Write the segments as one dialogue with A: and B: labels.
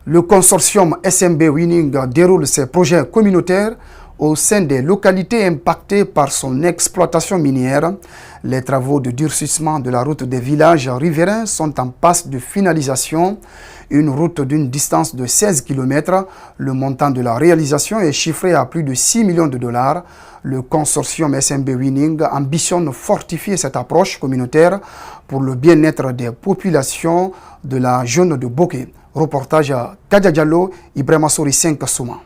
A: Le consortium SMB Winning déroule ses projets communautaires au sein des localités impactées par son exploitation minière. Les travaux de durcissement de la route des villages riverains sont en passe de finalisation. Une route d'une distance de 16 km. Le montant de la réalisation est chiffré à plus de 6 millions de dollars. Le consortium SMB Winning ambitionne fortifier cette approche communautaire pour le bien-être des populations de la zone de Boké. Reportage à Kadia Diallo, Ibrahima Sori 5 Souma.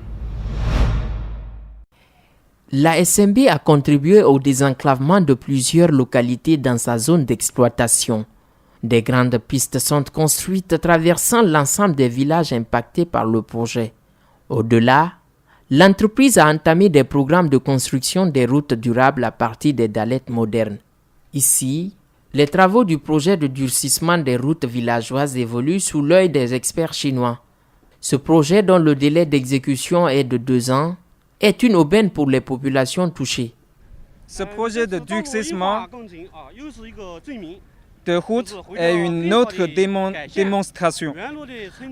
B: La SMB a contribué au désenclavement de plusieurs localités dans sa zone d'exploitation. Des grandes pistes sont construites traversant l'ensemble des villages impactés par le projet. Au-delà, l'entreprise a entamé des programmes de construction des routes durables à partir des dallettes modernes. Ici, les travaux du projet de durcissement des routes villageoises évoluent sous l'œil des experts chinois. Ce projet, dont le délai d'exécution est de 2 ans, est une aubaine pour les populations touchées.
C: Ce projet de durcissement de route est une autre démonstration.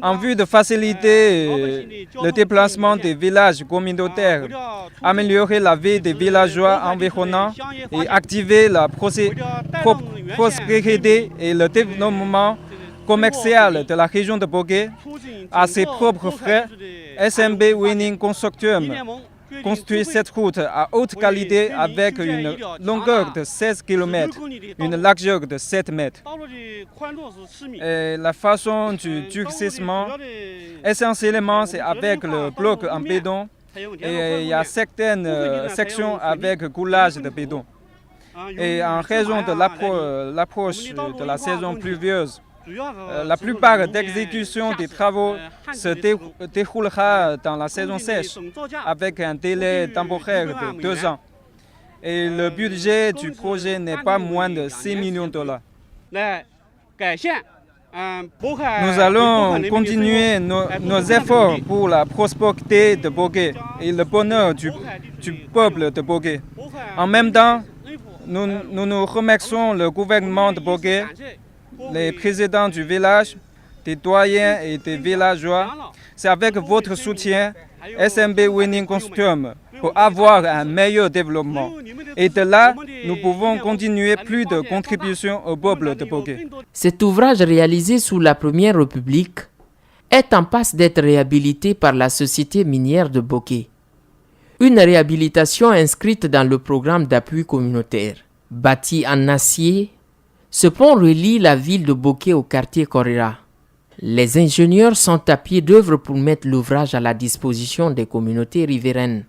C: En vue de faciliter le déplacement des villages communautaires, améliorer la vie des villageois environnants et activer la prospérité et le développement commercial de la région de Boké, à ses propres frais, SMB Winning Consortium construit cette route à haute qualité avec une longueur de 16 km, une largeur de 7 mètres. Et la façon du durcissement, essentiellement, c'est avec le bloc en béton et il y a certaines sections avec coulage de béton. Et en raison de l'approche de la saison pluvieuse, la plupart d'exécution des travaux se déroulera dans la saison sèche avec un délai temporaire de 2 ans. Et le budget du projet n'est pas moins de 6 millions de dollars. Nous allons continuer nos efforts pour la prospérité de Boké et le bonheur du peuple de Boké. En même temps, nous remercions le gouvernement de Boké, les présidents du village, des doyens et des villageois. C'est avec votre soutien, SMB Winning Consortium, pour avoir un meilleur développement. Et de là, nous pouvons continuer plus de contributions au peuple de Boké.
B: Cet ouvrage réalisé sous la Première République est en passe d'être réhabilité par la Société minière de Boké. Une réhabilitation inscrite dans le programme d'appui communautaire. Bâti en acier, ce pont relie la ville de Boké au quartier Korera. Les ingénieurs sont à pied d'œuvre pour mettre l'ouvrage à la disposition des communautés riveraines.